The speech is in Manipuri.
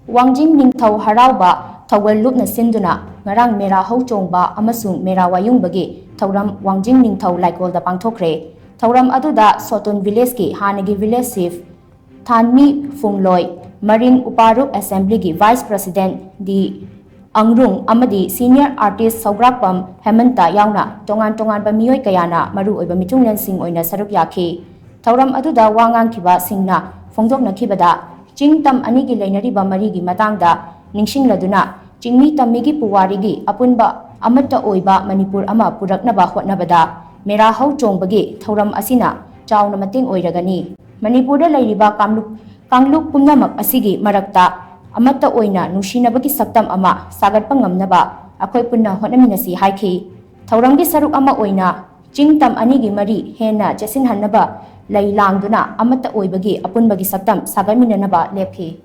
Wangjing Ningthou HARAOBA THOUGAL lupna SHINDUNA NGARANG Mera Hou Chongba Amasung Mera Wayungbagi Thouram Wangjing Ningthou Laikol Da Pangthokhre Thouram aduda Sotun village ki hanagi village chief Thanmi Fungloi Maring Uparup Assembly ki Vice President di Angrung amadi Senior Artist Saugrakpam Hemanta yauna tongan bamiyoi kayana maru oiba mitunglen sing oina saruk yakhi Thouram aduda wangang kiba singna phongdokna khibada Chingtam anigi lainariba marigi matangda ningsingladuna chingmi tamigi puwarigi apunba amata oiba Manipur ama puraknaba hotnabada Mera Hou Chongbagi Thouram asina chauna mating oiragani Manipurda lairiba kangluk pumnamak asigi marakta amata oina nungsinabagi saktam ama sagatpa ngamnaba akhoi punna hotnaminasi haikhi Thouramgi saruk ama oina Chingtam anigi mari hena jasin hannaba Lai langduna amata oibagi apunbagi saktam sagarminanaba lephi